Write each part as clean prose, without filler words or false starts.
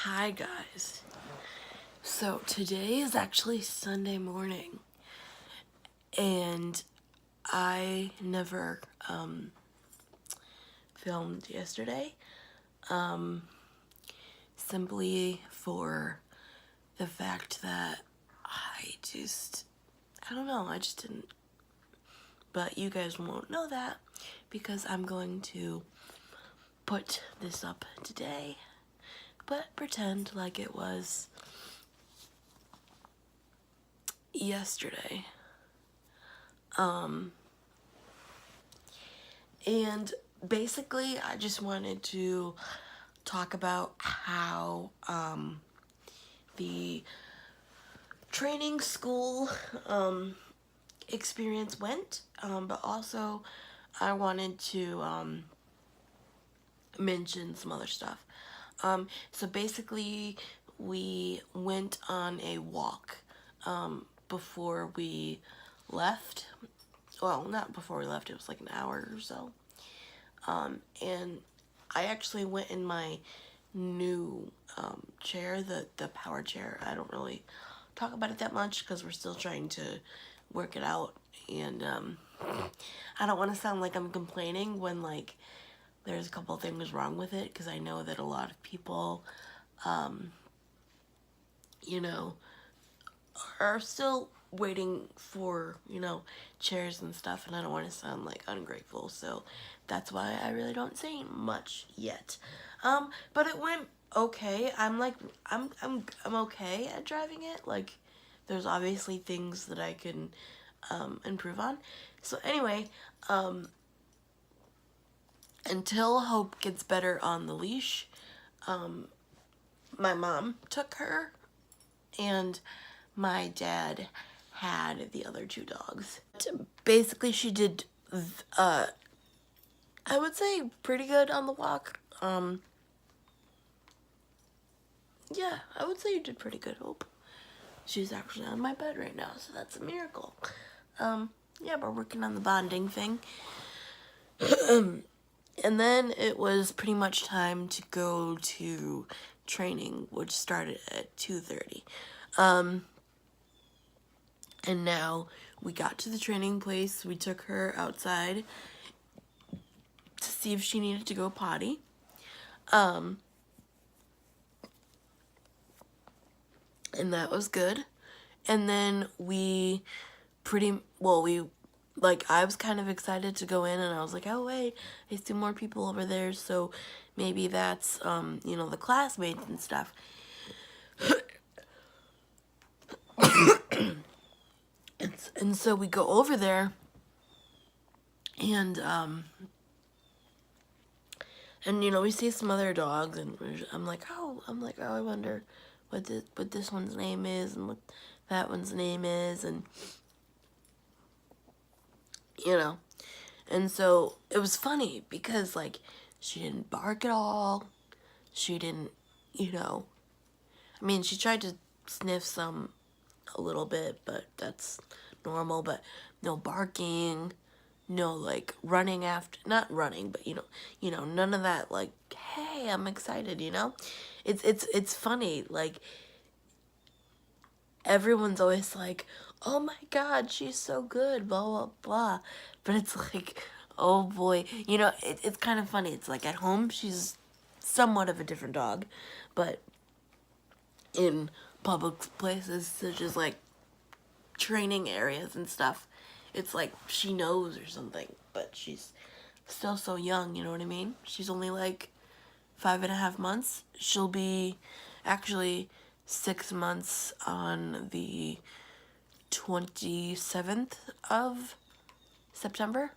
Hi guys. So today is actually Sunday morning and I never filmed yesterday simply for the fact that I don't know, I just didn't, but you guys won't know that because I'm going to put this up today, but pretend like it was yesterday. And basically I just wanted to talk about how the training school experience went, but also I wanted to mention some other stuff. So basically we went on a walk before we left. Well, not before we left, it was like an hour or so. And I actually went in my new chair, the power chair. I don't really talk about it that much because we're still trying to work it out, and I don't want to sound like I'm complaining when like there's a couple things wrong with it, because I know that a lot of people you know, are still waiting for, chairs and stuff, and I don't want to sound like ungrateful, so that's why I really don't say much yet. But it went okay. I'm okay at driving it. Like, there's obviously things that I can improve on. So anyway, until Hope gets better on the leash, my mom took her, and my dad had the other two dogs. Basically, she did, I would say, pretty good on the walk. Yeah, I would say you did pretty good, Hope. She's actually on my bed right now, so that's a miracle. Yeah, we're working on the bonding thing. And then it was pretty much time to go to training, which started at 2:30. And now we got to the training place. We took her outside to see if she needed to go potty. And that was good. And then I was kind of excited to go in, and I was like, oh wait, I see more people over there, so maybe that's, the classmates and stuff. And so we go over there, and we see some other dogs, and I'm like, oh, I wonder what this one's name is, and what that one's name is, and and so it was funny because like she didn't bark at all. She didn't, she tried to sniff some a little bit, but that's normal, but no barking, no like running after, not running, but none of that, like, hey, I'm excited, it's funny, like everyone's always like, oh my god, she's so good, blah blah blah, but it's like, oh boy, it's kind of funny. It's like at home she's somewhat of a different dog, but in public places such as like training areas and stuff, it's like she knows or something, but she's still so young, you know what I mean? She's only like 5.5 months. She'll be actually 6 months on the 27th of September.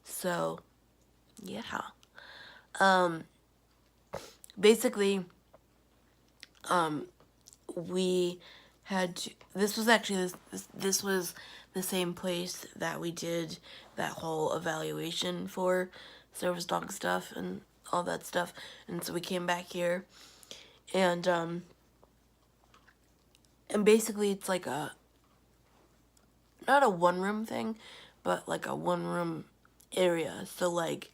So, yeah. Basically, we had to, this was actually, this was the same place that we did that whole evaluation for service dog stuff and all that stuff, and so we came back here, and basically it's like not a one-room thing, but like a one-room area, so like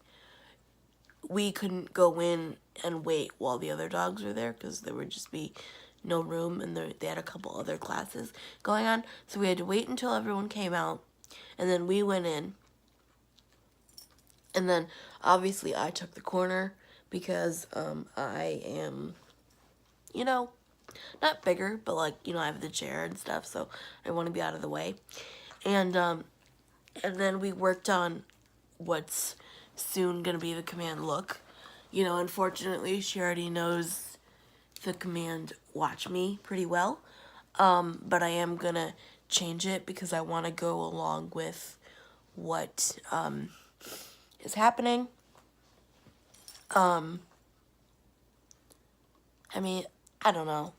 we couldn't go in and wait while the other dogs were there because there would just be no room, and they had a couple other classes going on. So we had to wait until everyone came out, and then we went in. And then obviously I took the corner because I am, you know, not bigger, but like, you know, I have the chair and stuff, so I want to be out of the way. And then we worked on what's soon gonna be the command look. You know, unfortunately, she already knows the command watch me pretty well. But I am gonna change it because I want to go along with what is happening. I mean, I don't know.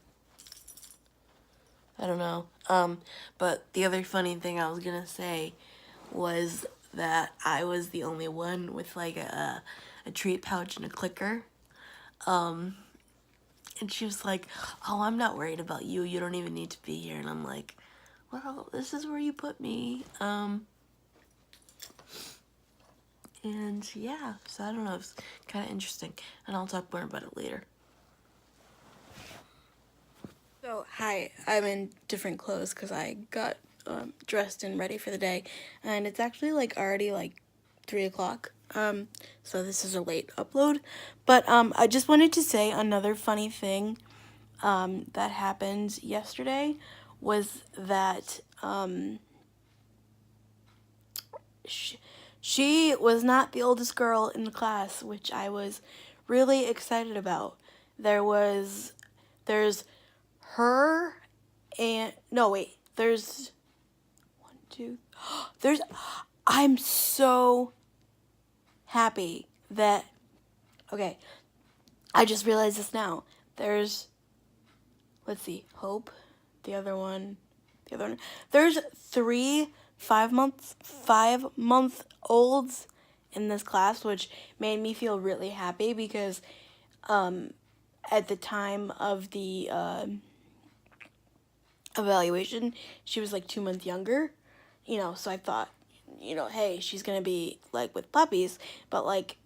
But the other funny thing I was gonna say was that I was the only one with like a treat pouch and a clicker. And she was like, "Oh, I'm not worried about you. You don't even need to be here." And I'm like, "Well, this is where you put me." And yeah, so I don't know. It's kind of interesting, and I'll talk more about it later. So, hi, I'm in different clothes because I got dressed and ready for the day, and it's actually like already like 3 o'clock, so this is a late upload, but I just wanted to say another funny thing that happened yesterday was that she was not the oldest girl in the class, which I was really excited about. There's her and no wait, there's one, two, there's I'm so happy that okay, I just realized this now. There's let's see, Hope, the other one. There's 3 5-month olds in this class, which made me feel really happy because at the time of the evaluation, she was like 2 months younger, you know, so I thought, you know, hey, she's gonna be like with puppies, but like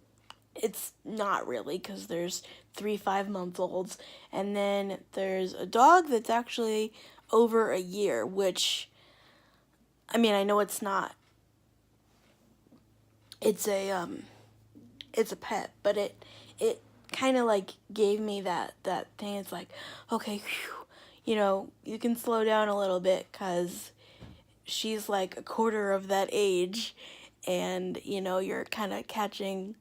it's not really because there's 3 5-month-olds, and then there's a dog that's actually over a year, which I mean, I know it's not, it's a pet, but it kind of like gave me that thing. It's like, okay, whew, you know, you can slow down a little bit because she's like a quarter of that age, and you know, you're kind of catching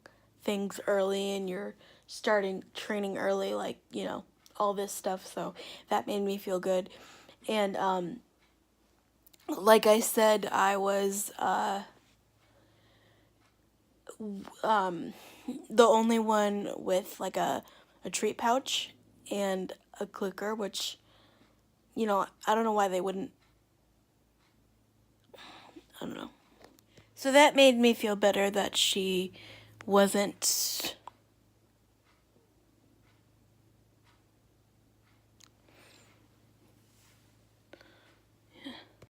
things early and you're starting training early, like, you know, all this stuff. So that made me feel good. And like I said, I was the only one with like a treat pouch and a clicker, which, you know, I don't know why they wouldn't, I don't know. So that made me feel better that she wasn't